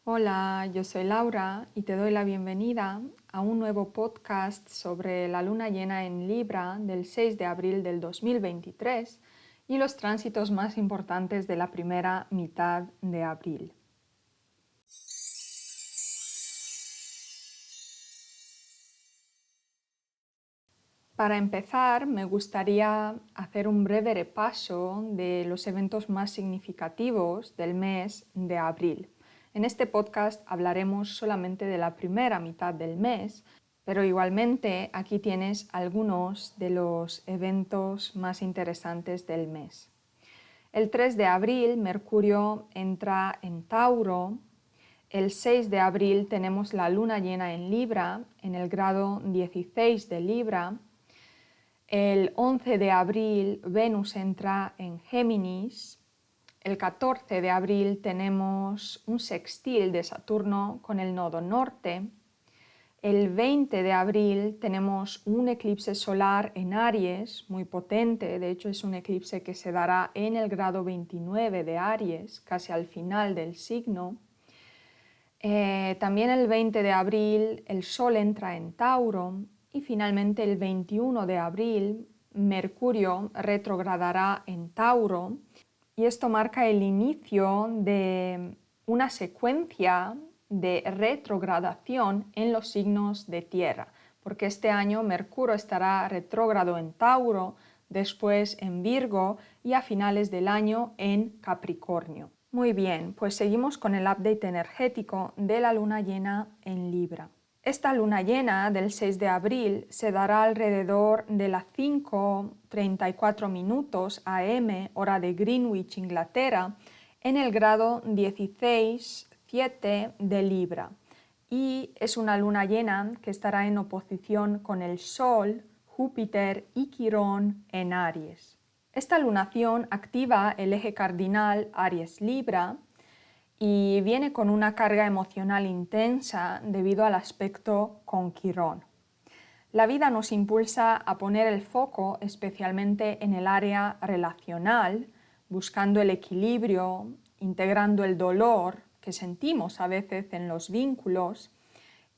Hola, yo soy Laura y te doy la bienvenida a un nuevo podcast sobre la luna llena en Libra del 6 de abril del 2023 y los tránsitos más importantes de la primera mitad de abril. Para empezar, me gustaría hacer un breve repaso de los eventos más significativos del mes de abril. En este podcast hablaremos solamente de la primera mitad del mes, pero igualmente aquí tienes algunos de los eventos más interesantes del mes. El 3 de abril Mercurio entra en Tauro. El 6 de abril tenemos la luna llena en Libra, en el grado 16 de Libra. El 11 de abril Venus entra en Géminis. El 14 de abril tenemos un sextil de Saturno con el nodo norte. El 20 de abril tenemos un eclipse solar en Aries, muy potente. De hecho, es un eclipse que se dará en el grado 29 de Aries, casi al final del signo. También el 20 de abril el Sol entra en Tauro y finalmente el 21 de abril Mercurio retrogradará en Tauro y esto marca el inicio de una secuencia de retrogradación en los signos de tierra, porque este año Mercurio estará retrógrado en Tauro, después en Virgo y a finales del año en Capricornio. Muy bien, pues seguimos con el update energético de la luna llena en Libra. Esta luna llena del 6 de abril se dará alrededor de las 5:34 minutos AM, hora de Greenwich, Inglaterra, en el grado 16,7 de Libra. Y es una luna llena que estará en oposición con el Sol, Júpiter y Quirón en Aries. Esta lunación activa el eje cardinal Aries-Libra y viene con una carga emocional intensa debido al aspecto con Quirón. La vida nos impulsa a poner el foco especialmente en el área relacional, buscando el equilibrio, integrando el dolor que sentimos a veces en los vínculos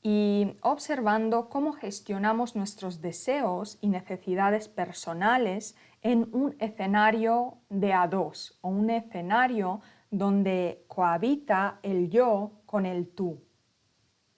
y observando cómo gestionamos nuestros deseos y necesidades personales en un escenario de a dos o un escenario donde cohabita el yo con el tú.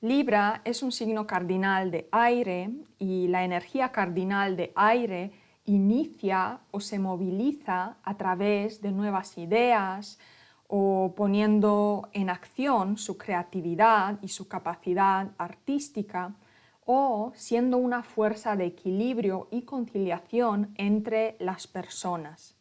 Libra es un signo cardinal de aire y la energía cardinal de aire inicia o se moviliza a través de nuevas ideas o poniendo en acción su creatividad y su capacidad artística o siendo una fuerza de equilibrio y conciliación entre las personas.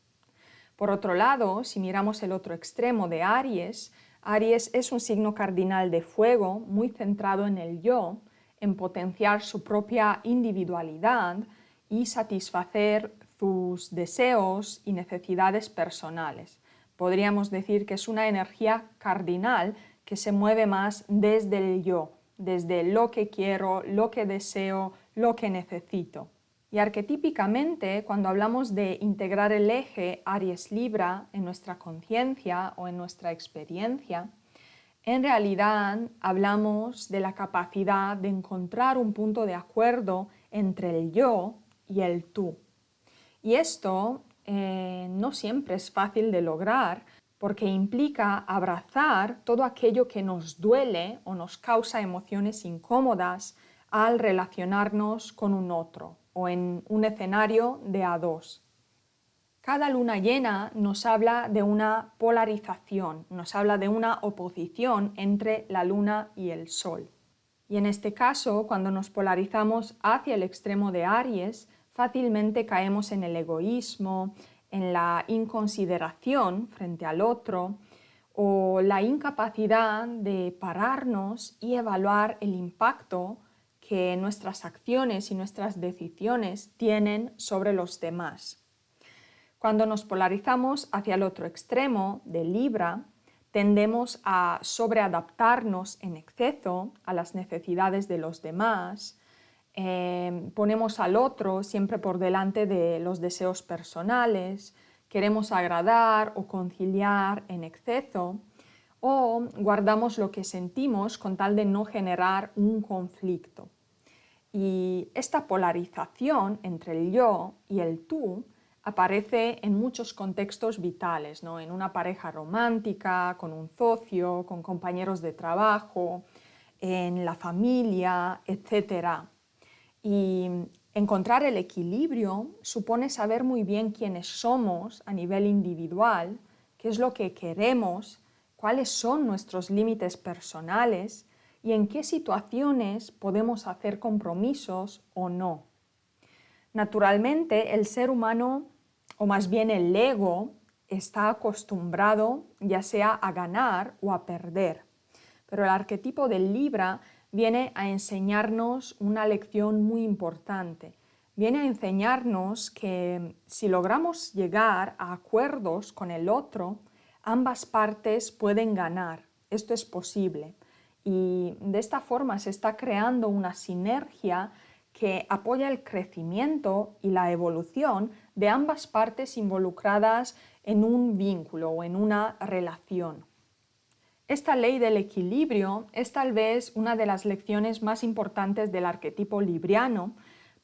Por otro lado, si miramos el otro extremo de Aries, Aries es un signo cardinal de fuego muy centrado en el yo, en potenciar su propia individualidad y satisfacer sus deseos y necesidades personales. Podríamos decir que es una energía cardinal que se mueve más desde el yo, desde lo que quiero, lo que deseo, lo que necesito. Y arquetípicamente, cuando hablamos de integrar el eje Aries-Libra en nuestra conciencia o en nuestra experiencia, en realidad hablamos de la capacidad de encontrar un punto de acuerdo entre el yo y el tú. Y esto no siempre es fácil de lograr porque implica abrazar todo aquello que nos duele o nos causa emociones incómodas al relacionarnos con un otro o en un escenario de a dos. Cada luna llena nos habla de una polarización, nos habla de una oposición entre la luna y el sol. Y en este caso, cuando nos polarizamos hacia el extremo de Aries, fácilmente caemos en el egoísmo, en la inconsideración frente al otro o la incapacidad de pararnos y evaluar el impacto que nuestras acciones y nuestras decisiones tienen sobre los demás. Cuando nos polarizamos hacia el otro extremo de Libra, tendemos a sobreadaptarnos en exceso a las necesidades de los demás, ponemos al otro siempre por delante de los deseos personales, queremos agradar o conciliar en exceso, o guardamos lo que sentimos con tal de no generar un conflicto. Y esta polarización entre el yo y el tú aparece en muchos contextos vitales, ¿no? En una pareja romántica, con un socio, con compañeros de trabajo, en la familia, etc. Y encontrar el equilibrio supone saber muy bien quiénes somos a nivel individual, qué es lo que queremos, cuáles son nuestros límites personales y en qué situaciones podemos hacer compromisos o no. Naturalmente, el ser humano, o más bien el ego, está acostumbrado ya sea a ganar o a perder. Pero el arquetipo del Libra viene a enseñarnos una lección muy importante. Viene a enseñarnos que si logramos llegar a acuerdos con el otro, ambas partes pueden ganar. Esto es posible. Y de esta forma se está creando una sinergia que apoya el crecimiento y la evolución de ambas partes involucradas en un vínculo o en una relación. Esta ley del equilibrio es tal vez una de las lecciones más importantes del arquetipo libriano,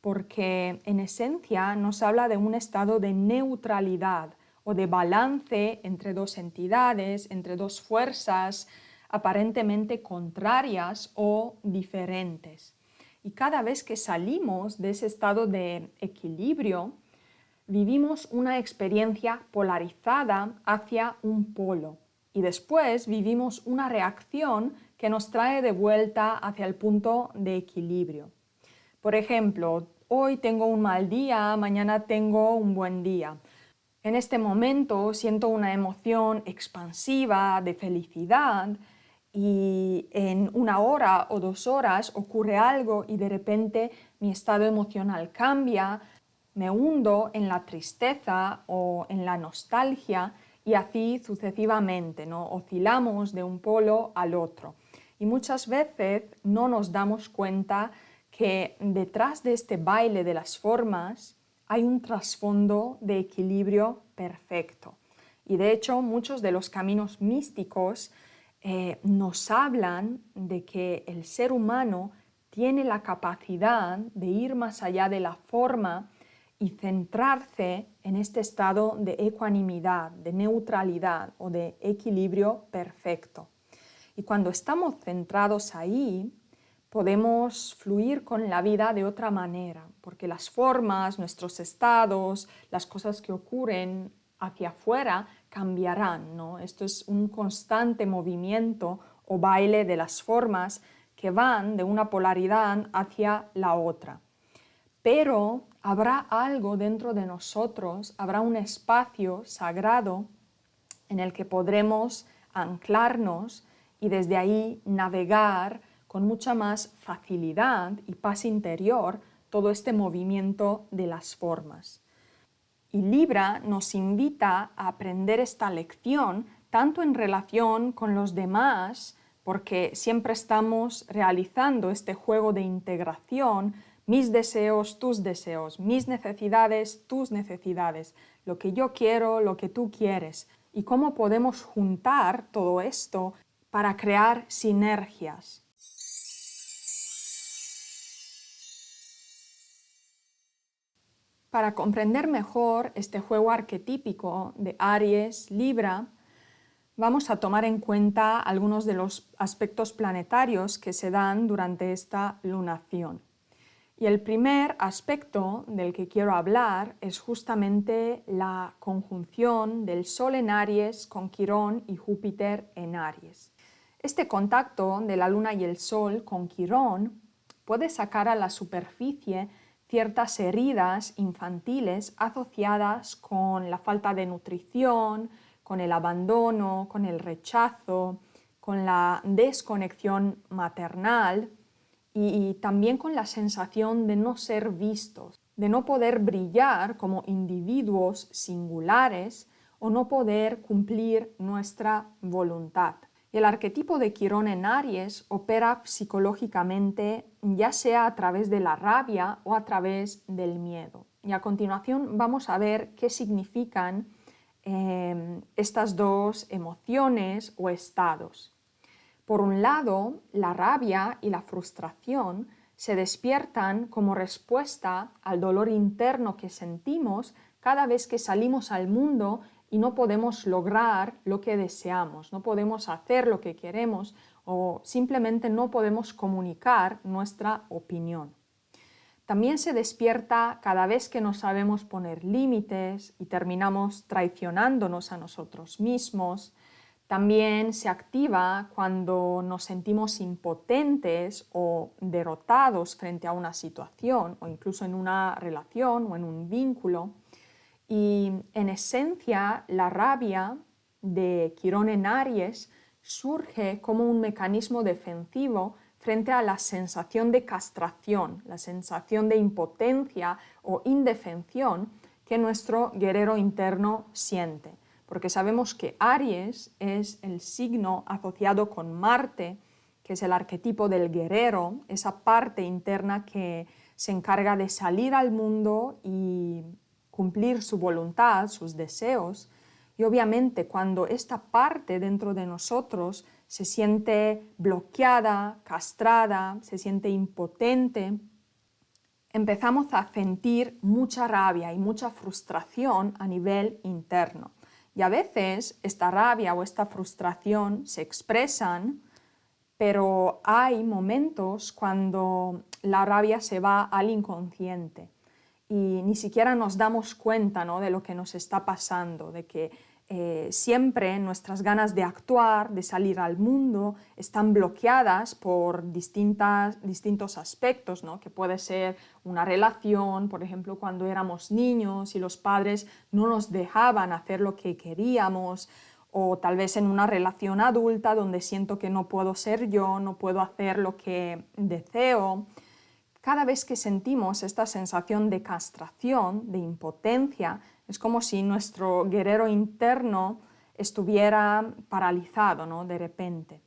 porque en esencia nos habla de un estado de neutralidad o de balance entre dos entidades, entre dos fuerzas aparentemente contrarias o diferentes. Y cada vez que salimos de ese estado de equilibrio, vivimos una experiencia polarizada hacia un polo y después vivimos una reacción que nos trae de vuelta hacia el punto de equilibrio. Por ejemplo, hoy tengo un mal día, mañana tengo un buen día. En este momento siento una emoción expansiva de felicidad y en 1 hora o 2 horas ocurre algo y de repente mi estado emocional cambia, me hundo en la tristeza o en la nostalgia y así sucesivamente, ¿no? Oscilamos de un polo al otro. Y muchas veces no nos damos cuenta que detrás de este baile de las formas hay un trasfondo de equilibrio perfecto. Y de hecho, muchos de los caminos místicos nos hablan de que el ser humano tiene la capacidad de ir más allá de la forma y centrarse en este estado de ecuanimidad, de neutralidad o de equilibrio perfecto. Y cuando estamos centrados ahí, podemos fluir con la vida de otra manera, porque las formas, nuestros estados, las cosas que ocurren hacia afuera cambiarán, ¿no? Esto es un constante movimiento o baile de las formas que van de una polaridad hacia la otra. Pero habrá algo dentro de nosotros, habrá un espacio sagrado en el que podremos anclarnos y desde ahí navegar con mucha más facilidad y paz interior todo este movimiento de las formas. Y Libra nos invita a aprender esta lección tanto en relación con los demás, porque siempre estamos realizando este juego de integración, mis deseos, mis necesidades, tus necesidades, lo que yo quiero, lo que tú quieres, y cómo podemos juntar todo esto para crear sinergias. Para comprender mejor este juego arquetípico de Aries, Libra, vamos a tomar en cuenta algunos de los aspectos planetarios que se dan durante esta lunación. Y el primer aspecto del que quiero hablar es justamente la conjunción del Sol en Aries con Quirón y Júpiter en Aries. Este contacto de la Luna y el Sol con Quirón puede sacar a la superficie ciertas heridas infantiles asociadas con la falta de nutrición, con el abandono, con el rechazo, con la desconexión maternal y también con la sensación de no ser vistos, de no poder brillar como individuos singulares o no poder cumplir nuestra voluntad. El arquetipo de Quirón en Aries opera psicológicamente, ya sea a través de la rabia o a través del miedo. Y a continuación vamos a ver qué significan estas dos emociones o estados. Por un lado, la rabia y la frustración se despiertan como respuesta al dolor interno que sentimos cada vez que salimos al mundo y no podemos lograr lo que deseamos, no podemos hacer lo que queremos o simplemente no podemos comunicar nuestra opinión. También se despierta cada vez que no sabemos poner límites y terminamos traicionándonos a nosotros mismos. También se activa cuando nos sentimos impotentes o derrotados frente a una situación o incluso en una relación o en un vínculo. Y en esencia, la rabia de Quirón en Aries surge como un mecanismo defensivo frente a la sensación de castración, la sensación de impotencia o indefensión que nuestro guerrero interno siente. Porque sabemos que Aries es el signo asociado con Marte, que es el arquetipo del guerrero, esa parte interna que se encarga de salir al mundo y cumplir su voluntad, sus deseos. Y obviamente cuando esta parte dentro de nosotros se siente bloqueada, castrada, se siente impotente, empezamos a sentir mucha rabia y mucha frustración a nivel interno. Y a veces esta rabia o esta frustración se expresan, pero hay momentos cuando la rabia se va al inconsciente y ni siquiera nos damos cuenta, ¿no?, de lo que nos está pasando, de que siempre nuestras ganas de actuar, de salir al mundo, están bloqueadas por distintos aspectos, ¿no?, que puede ser una relación, por ejemplo, cuando éramos niños y los padres no nos dejaban hacer lo que queríamos, o tal vez en una relación adulta donde siento que no puedo ser yo, no puedo hacer lo que deseo. Cada vez que sentimos esta sensación de castración, de impotencia, es como si nuestro guerrero interno estuviera paralizado, ¿no?, de repente.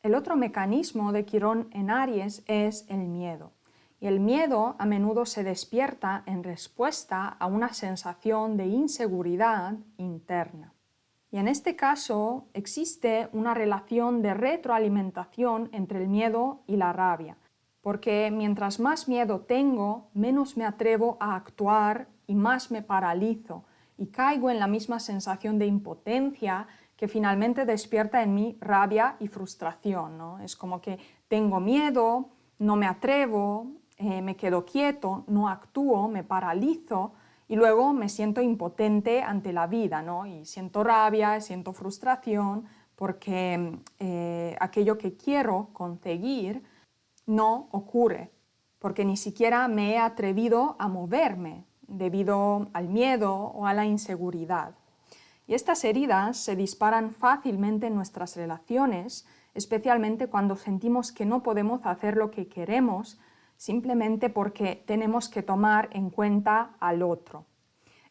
El otro mecanismo de Quirón en Aries es el miedo. Y el miedo a menudo se despierta en respuesta a una sensación de inseguridad interna. Y en este caso existe una relación de retroalimentación entre el miedo y la rabia, porque mientras más miedo tengo, menos me atrevo a actuar y más me paralizo y caigo en la misma sensación de impotencia que finalmente despierta en mí rabia y frustración, ¿no? Es como que tengo miedo, no me atrevo, me quedo quieto, no actúo, me paralizo y luego me siento impotente ante la vida, ¿no? Y siento rabia, siento frustración porque aquello que quiero conseguir no ocurre, porque ni siquiera me he atrevido a moverme debido al miedo o a la inseguridad. Y estas heridas se disparan fácilmente en nuestras relaciones, especialmente cuando sentimos que no podemos hacer lo que queremos simplemente porque tenemos que tomar en cuenta al otro.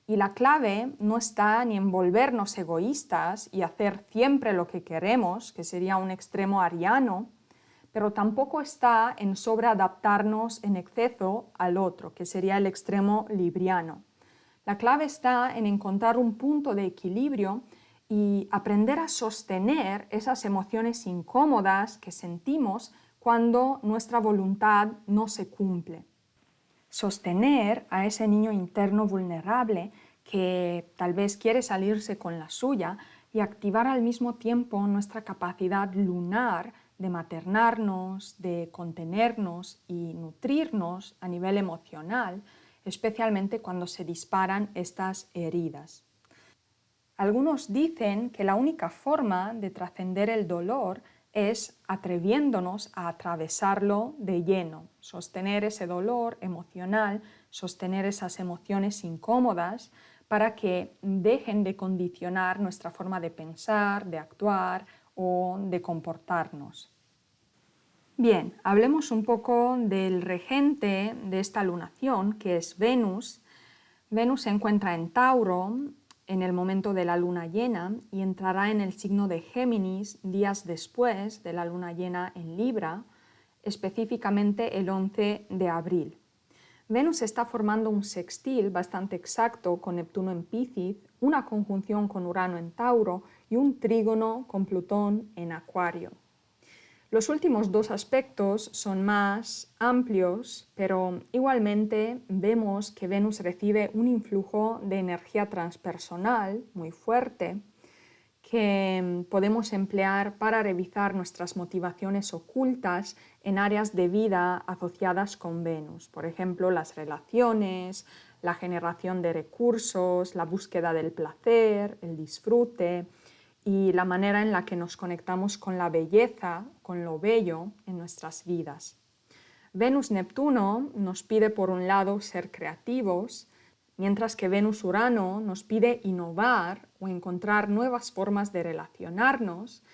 Y la clave no está ni en volvernos egoístas y hacer siempre lo que queremos, que sería un extremo ariano, pero tampoco está en sobreadaptarnos en exceso al otro, que sería el extremo libriano. La clave está en encontrar un punto de equilibrio y aprender a sostener esas emociones incómodas que sentimos cuando nuestra voluntad no se cumple. Sostener a ese niño interno vulnerable que tal vez quiere salirse con la suya y activar al mismo tiempo nuestra capacidad lunar de maternarnos, de contenernos y nutrirnos a nivel emocional, especialmente cuando se disparan estas heridas. Algunos dicen que la única forma de trascender el dolor es atreviéndonos a atravesarlo de lleno, sostener ese dolor emocional, sostener esas emociones incómodas para que dejen de condicionar nuestra forma de pensar, de actuar o de comportarnos. Bien, hablemos un poco del regente de esta lunación, que es Venus. Venus se encuentra en Tauro en el momento de la luna llena y entrará en el signo de Géminis días después de la luna llena en Libra, específicamente el 11 de abril. Venus está formando un sextil bastante exacto con Neptuno en Piscis, una conjunción con Urano en Tauro y un trígono con Plutón en Acuario. Los últimos dos aspectos son más amplios, pero igualmente vemos que Venus recibe un influjo de energía transpersonal muy fuerte que podemos emplear para revisar nuestras motivaciones ocultas en áreas de vida asociadas con Venus. Por ejemplo, las relaciones, la generación de recursos, la búsqueda del placer, el disfrute y la manera en la que nos conectamos con la belleza, con lo bello en nuestras vidas. Venus-Neptuno nos pide por un lado ser creativos, mientras que Venus-Urano nos pide innovar o encontrar nuevas formas de relacionarnos,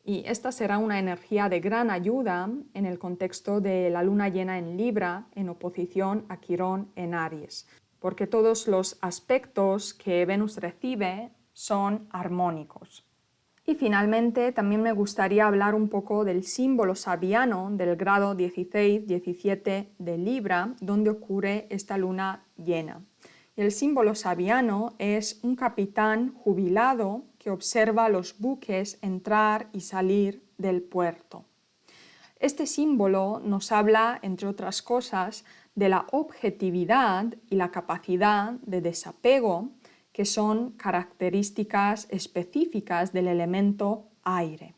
y esta será una energía de gran ayuda en el contexto de la luna llena en Libra en oposición a Quirón en Aries, porque todos los aspectos que Venus recibe son armónicos. Y finalmente también me gustaría hablar un poco del símbolo sabiano del grado 16-17 de Libra, donde ocurre esta luna llena. El símbolo sabiano es un capitán jubilado que observa los buques entrar y salir del puerto. Este símbolo nos habla, entre otras cosas, de la objetividad y la capacidad de desapego, que son características específicas del elemento aire.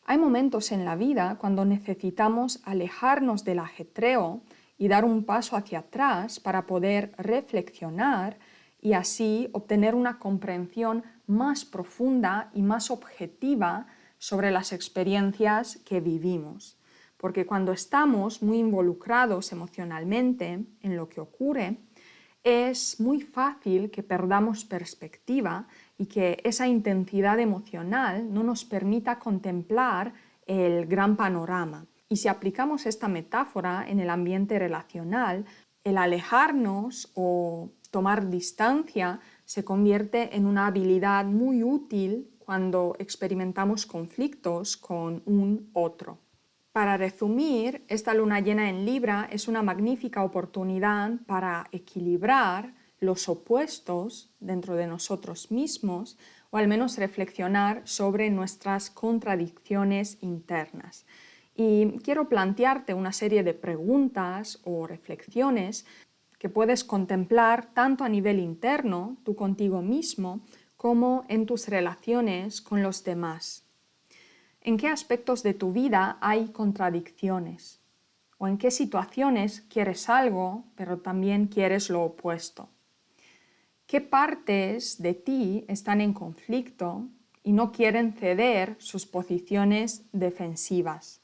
Hay momentos en la vida cuando necesitamos alejarnos del ajetreo y dar un paso hacia atrás para poder reflexionar y así obtener una comprensión más profunda y más objetiva sobre las experiencias que vivimos. Porque cuando estamos muy involucrados emocionalmente en lo que ocurre, es muy fácil que perdamos perspectiva y que esa intensidad emocional no nos permita contemplar el gran panorama. Y si aplicamos esta metáfora en el ambiente relacional, el alejarnos o tomar distancia se convierte en una habilidad muy útil cuando experimentamos conflictos con un otro. Para resumir, esta luna llena en Libra es una magnífica oportunidad para equilibrar los opuestos dentro de nosotros mismos o al menos reflexionar sobre nuestras contradicciones internas. Y quiero plantearte una serie de preguntas o reflexiones que puedes contemplar tanto a nivel interno, tú contigo mismo, como en tus relaciones con los demás. ¿En qué aspectos de tu vida hay contradicciones? ¿O en qué situaciones quieres algo, pero también quieres lo opuesto? ¿Qué partes de ti están en conflicto y no quieren ceder sus posiciones defensivas?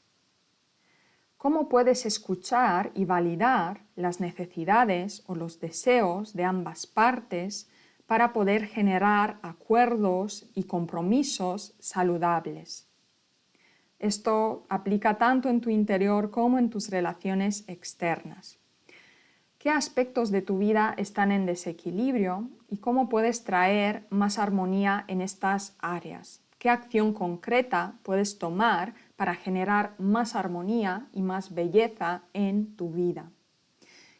¿Cómo puedes escuchar y validar las necesidades o los deseos de ambas partes para poder generar acuerdos y compromisos saludables? Esto aplica tanto en tu interior como en tus relaciones externas. ¿Qué aspectos de tu vida están en desequilibrio y cómo puedes traer más armonía en estas áreas? ¿Qué acción concreta puedes tomar para generar más armonía y más belleza en tu vida?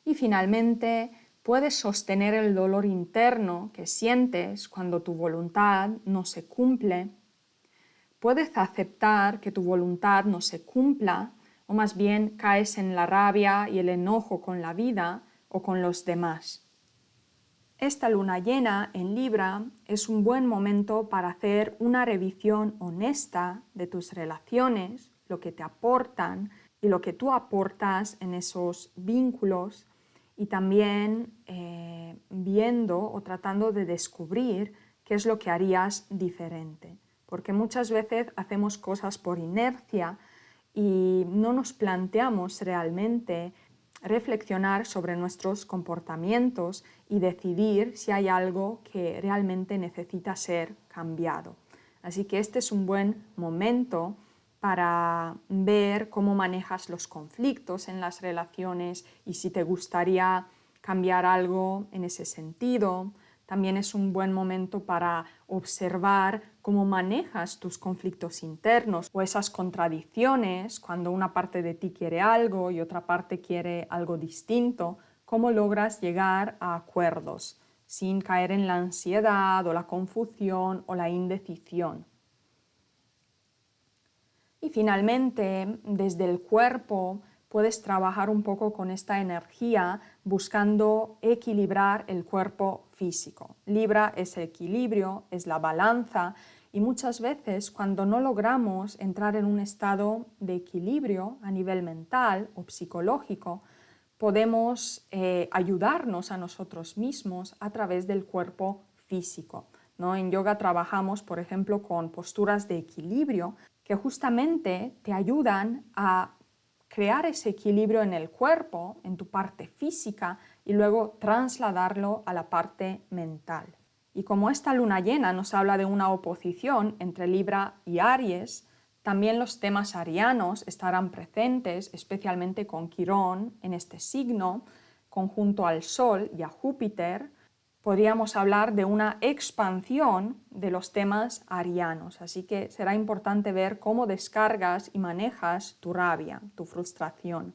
Y finalmente, puedes sostener el dolor interno que sientes cuando tu voluntad no se cumple. Puedes aceptar que tu voluntad no se cumpla, o más bien caes en la rabia y el enojo con la vida o con los demás. Esta luna llena en Libra es un buen momento para hacer una revisión honesta de tus relaciones, lo que te aportan y lo que tú aportas en esos vínculos, y también viendo o tratando de descubrir qué es lo que harías diferente. Porque muchas veces hacemos cosas por inercia y no nos planteamos realmente reflexionar sobre nuestros comportamientos y decidir si hay algo que realmente necesita ser cambiado. Así que este es un buen momento para ver cómo manejas los conflictos en las relaciones y si te gustaría cambiar algo en ese sentido. También es un buen momento para observar cómo manejas tus conflictos internos o esas contradicciones cuando una parte de ti quiere algo y otra parte quiere algo distinto, cómo logras llegar a acuerdos sin caer en la ansiedad o la confusión o la indecisión. Y finalmente, desde el cuerpo, puedes trabajar un poco con esta energía buscando equilibrar el cuerpo físico. Libra es el equilibrio, es la balanza y muchas veces cuando no logramos entrar en un estado de equilibrio a nivel mental o psicológico, podemos ayudarnos a nosotros mismos a través del cuerpo físico, ¿no? En yoga trabajamos, por ejemplo, con posturas de equilibrio que justamente te ayudan a crear ese equilibrio en el cuerpo, en tu parte física, y luego trasladarlo a la parte mental. Y como esta luna llena nos habla de una oposición entre Libra y Aries, también los temas arianos estarán presentes, especialmente con Quirón en este signo, conjunto al Sol y a Júpiter. Podríamos hablar de una expansión de los temas arianos, así que será importante ver cómo descargas y manejas tu rabia, tu frustración.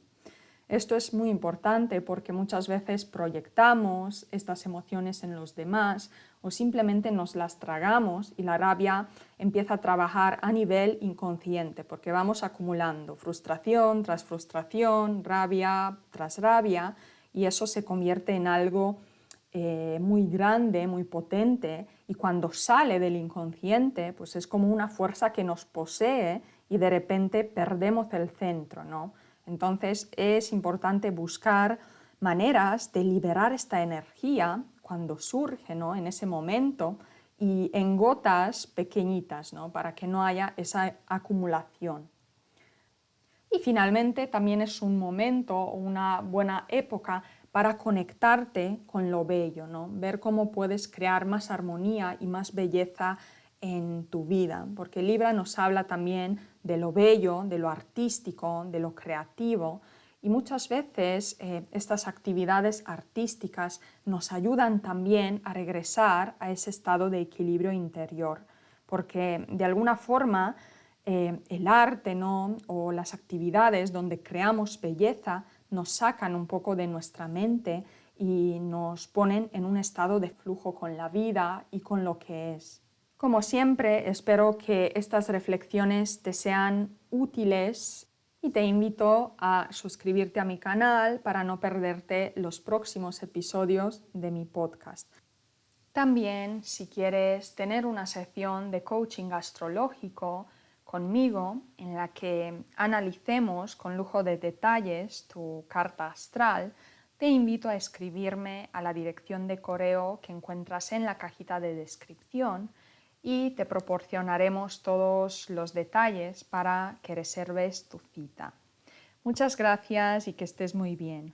Esto es muy importante porque muchas veces proyectamos estas emociones en los demás o simplemente nos las tragamos y la rabia empieza a trabajar a nivel inconsciente porque vamos acumulando frustración tras frustración, rabia tras rabia y eso se convierte en algo muy grande, muy potente y cuando sale del inconsciente pues es como una fuerza que nos posee y de repente perdemos el centro, ¿no? Entonces es importante buscar maneras de liberar esta energía cuando surge, ¿no? En ese momento y en gotas pequeñitas, ¿no? Para que no haya esa acumulación. Y finalmente también es un momento o una buena época para conectarte con lo bello, ¿no? Ver cómo puedes crear más armonía y más belleza en tu vida, porque Libra nos habla también de lo bello, de lo artístico, de lo creativo, y muchas veces estas actividades artísticas nos ayudan también a regresar a ese estado de equilibrio interior, porque de alguna forma el arte, ¿no? O las actividades donde creamos belleza nos sacan un poco de nuestra mente y nos ponen en un estado de flujo con la vida y con lo que es. Como siempre, espero que estas reflexiones te sean útiles y te invito a suscribirte a mi canal para no perderte los próximos episodios de mi podcast. También, si quieres tener una sección de coaching astrológico conmigo en la que analicemos con lujo de detalles tu carta astral, te invito a escribirme a la dirección de correo que encuentras en la cajita de descripción y te proporcionaremos todos los detalles para que reserves tu cita. Muchas gracias y que estés muy bien.